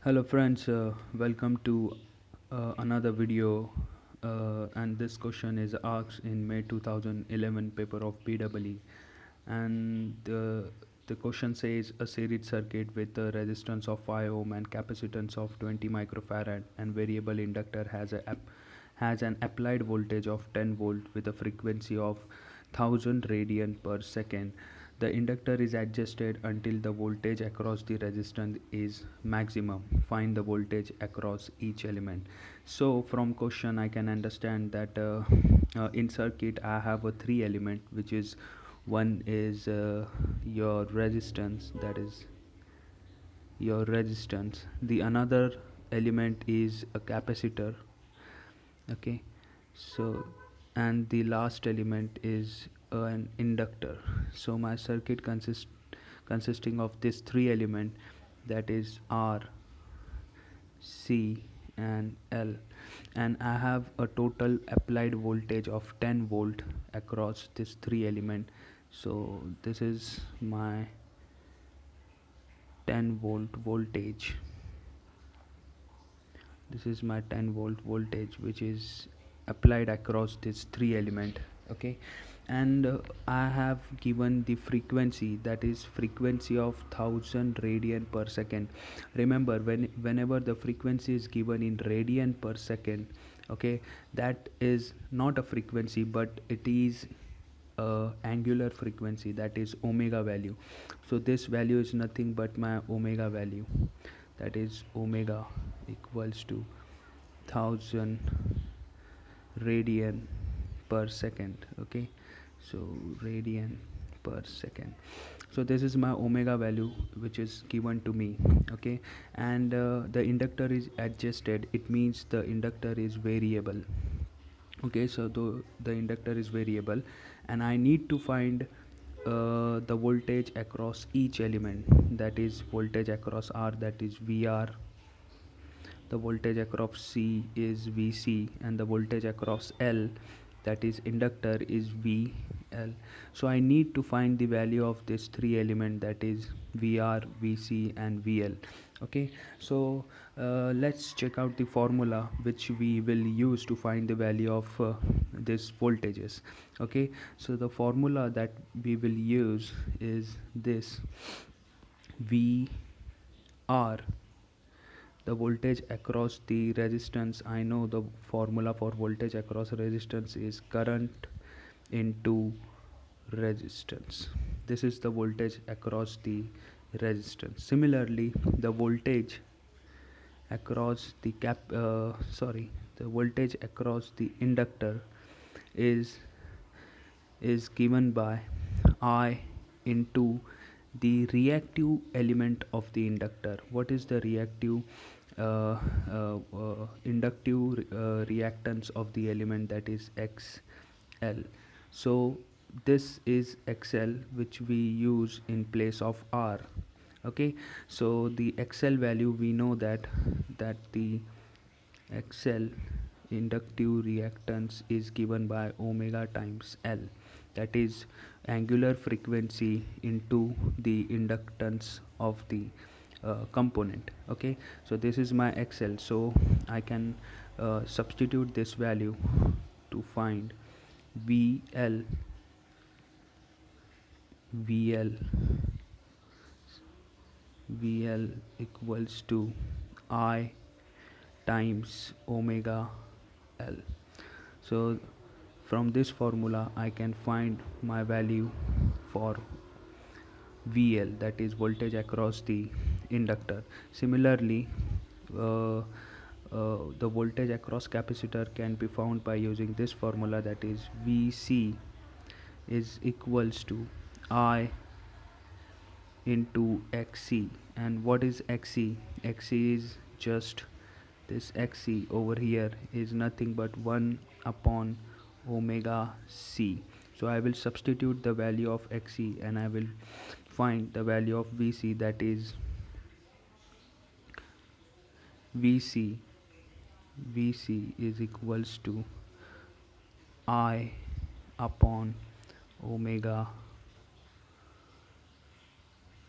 Hello friends, welcome to another video, and this question is asked in May 2011 paper of PEE, and the question says a series circuit with a resistance of 5 ohm and capacitance of 20 microfarad and variable inductor has an applied voltage of 10 volt with a frequency of 1000 radian per second. The inductor is adjusted until the voltage across the resistance is maximum. Find the voltage across each element. So from question I can understand that in circuit I have a three element, which is one is your resistance, that is your resistance. The another element is a capacitor. Okay, so and the last element is an inductor. So my circuit consisting of these three element, that is R, C and L, and I have a total applied voltage of 10 volt across this three element. So this is my 10 volt voltage. This is my 10 volt voltage which is applied across this three element. Okay, and I have given the frequency, that is frequency of 1000 radian per second. Remember, whenever the frequency is given in radian per second, okay, that is not a frequency but it is angular frequency, that is omega value. So this value is nothing but my omega value, that is omega equals to 1000 radian per second. Okay, so radian per second. So this is my omega value which is given to me. Okay, and the inductor is adjusted, it means the inductor is variable. Okay, so the inductor is variable and I need to find the voltage across each element, that is voltage across R, that is VR. The voltage across C is Vc, and the voltage across L, that is inductor, is VL. So I need to find the value of this three element, that is VR, Vc and VL. Okay, so let's check out the formula which we will use to find the value of this voltages. Okay, so the formula that we will use is this: VR, the voltage across the resistance. I know the formula for voltage across resistance is current into resistance. This is the voltage across the resistance. Similarly, the voltage across the the voltage across the inductor is given by I into the reactive element of the inductor. What is the reactive inductive reactance of the element, that is XL. So this is XL which we use in place of R. Okay, so the XL value, we know that the XL inductive reactance is given by omega times L, that is angular frequency into the inductance of the component. Okay, so this is my XL, so I can substitute this value to find VL. VL VL equals to I times omega L. So from this formula I can find my value for VL, that is voltage across the inductor. Similarly, uh, the voltage across capacitor can be found by using this formula, that is VC is equals to I into XC. And what is XC? XC is just this. XC over here is nothing but 1 upon omega C. So I will substitute the value of XC and I will find the value of VC, that is VC. VC is equals to I upon omega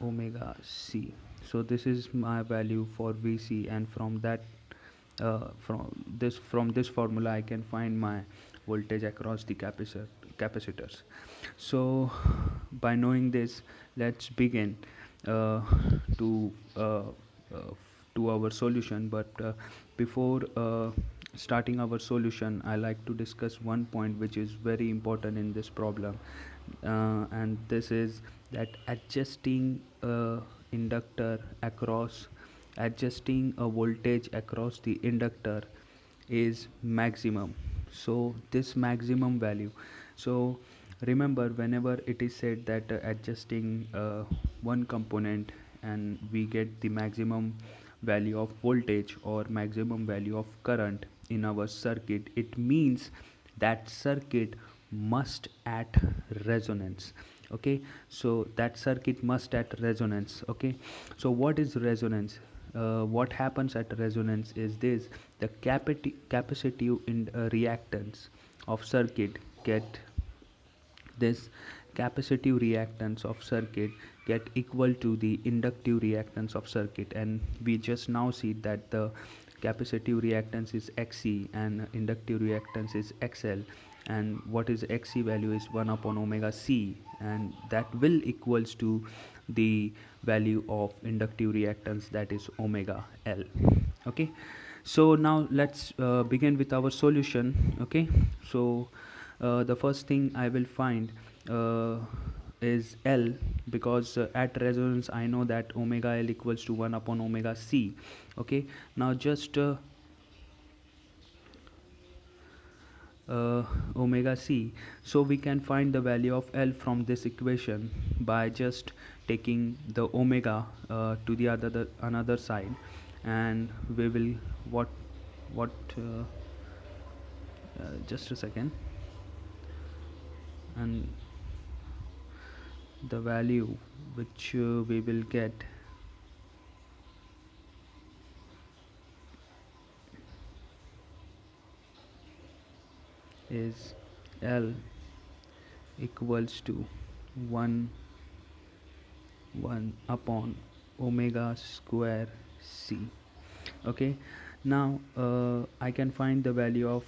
omega c. So this is my value for vc, and from this formula I can find my voltage across the capacitors. So by knowing this, let's begin uh, to uh, uh, to our solution. But before starting our solution, I like to discuss one point which is very important in this problem, and this is that inductor across adjusting a voltage across the inductor is maximum. So this maximum value, so remember, whenever it is said that adjusting one component and we get the maximum value of voltage or maximum value of current in our circuit, it means that circuit must at resonance. Okay, so that circuit must at resonance. Okay, so what is resonance? What happens at resonance is this: the capacitive reactance of circuit get this capacitive reactance of circuit get equal to the inductive reactance of circuit, and we just now see that the capacitive reactance is xc and inductive reactance is xl, and what is xc value is 1 upon omega c, and that will equals to the value of inductive reactance, that is omega l. Okay, so now let's begin with our solution. Okay, so the first thing I will find uh, is L, because at resonance I know that omega L equals to 1 upon omega C. Okay, now just omega C, so we can find the value of L from this equation by just taking the omega to the another side, and we will what just a second, and the value which we will get is L equals to 1 1 upon omega square C. Okay, now I can find the value of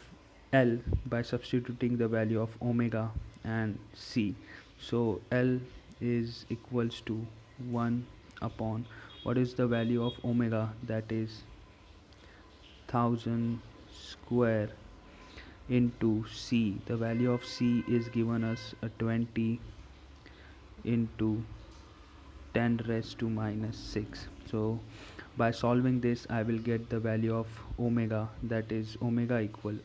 L by substituting the value of omega and C. So L is equals to 1 upon, what is the value of omega, that is 1000 square into C. The value of C is given us a 20 into 10 raised to minus 6. So by solving this I will get the value of omega, that is omega equal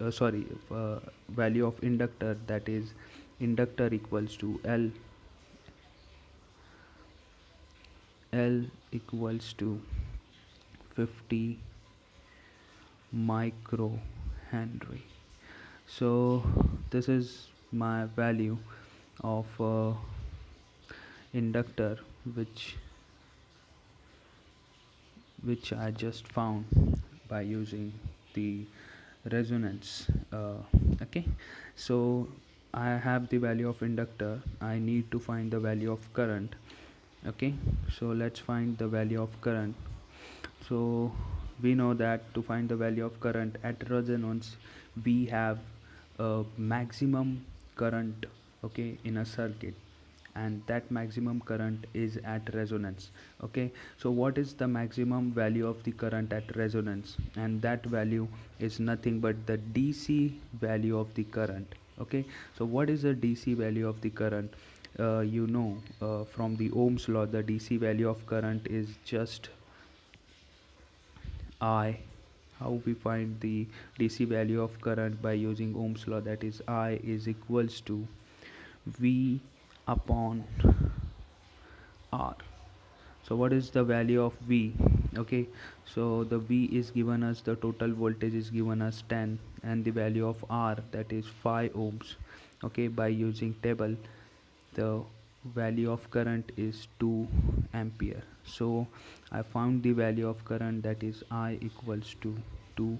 value of inductor, that is inductor equals to L equals to 50 micro henry. So this is my value of inductor which I just found by using the resonance. Okay, so I have the value of inductor, I need to find the value of current. Okay, so let's find the value of current. So we know that to find the value of current at resonance, we have a maximum current, okay, in a circuit, and that maximum current is at resonance. Okay, so what is the maximum value of the current at resonance? And that value is nothing but the DC value of the current. Okay, so what is the DC value of the current? From the Ohm's law, the DC value of current is just I. How we find the DC value of current? By using Ohm's law, that is I is equals to V upon R. So what is the value of V? Okay, so the V is given us, the total voltage is given us 10, and the value of R, that is 5 ohms. Okay, by using table, the value of current is 2 ampere. So I found the value of current, that is I equals to 2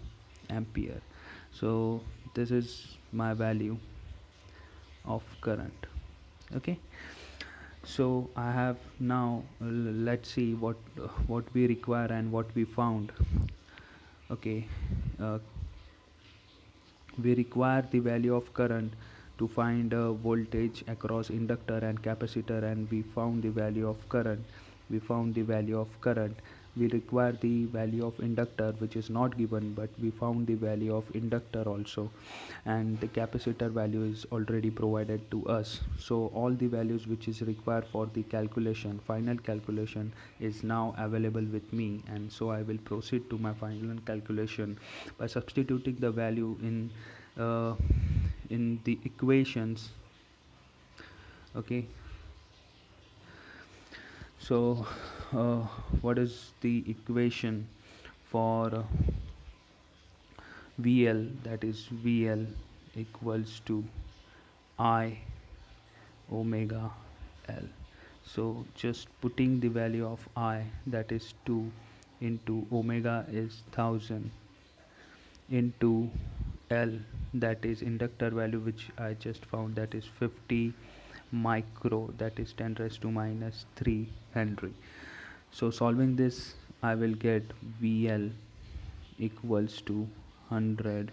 ampere. So this is my value of current. Okay, So I have now, let's see what we require and what we found. Okay, uh, we require the value of current to find voltage across inductor and capacitor, and we found the value of current. We require the value of inductor, which is not given, but we found the value of inductor also, and the capacitor value is already provided to us. So all the values which is required for the calculation, final calculation, is now available with me, and so I will proceed to my final calculation by substituting the value uh, in the equations. Okay, so uh, what is the equation for VL? That is VL equals to I omega L. So just putting the value of I, that is 2, into omega is 1000, into L, that is inductor value which I just found, that is 50 micro, that is 10 raised to minus 3 Henry. So solving this, I will get VL equals to 100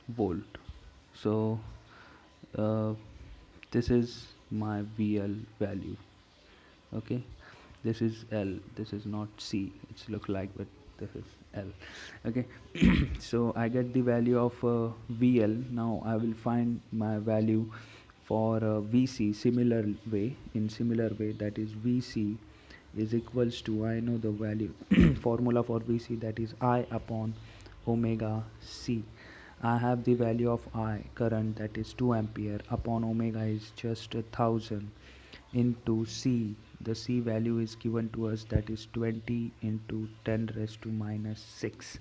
volt. So uh, this is my VL value. Okay, this is L, this is not C, it's look like, but this is L. Okay, so I get the value of VL. Now I will find my value for VC similar way, that is VC is equals to, I know the value formula for VC, that is I upon omega C. I have the value of I current, that is 2 ampere, upon omega is just 1000, into C, the C value is given to us, that is 20 into 10 raised to minus 6.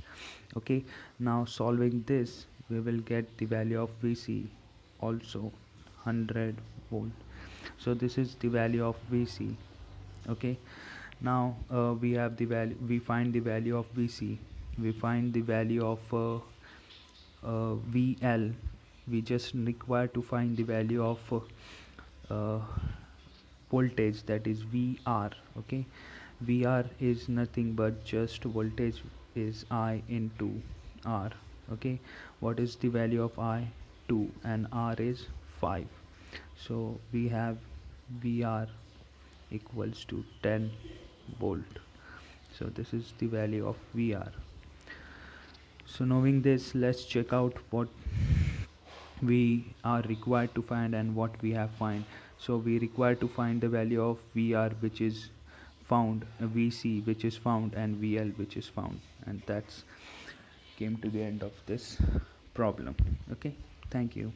Okay, now solving this, we will get the value of VC also 100 volt. So this is the value of VC. Okay, now we have the value, we find the value of VC, we find the value of VL. We just require to find the value of uh, voltage, that is VR. Okay, VR is nothing but just voltage is I into R. Okay, what is the value of I? 2, and R is 5. So we have VR equals to 10 volt. So this is the value of VR. So knowing this, let's check out what we are required to find and what we have find. So we require to find the value of VR which is found, VC which is found, and VL which is found, and that's came to the end of this problem. Okay, thank you.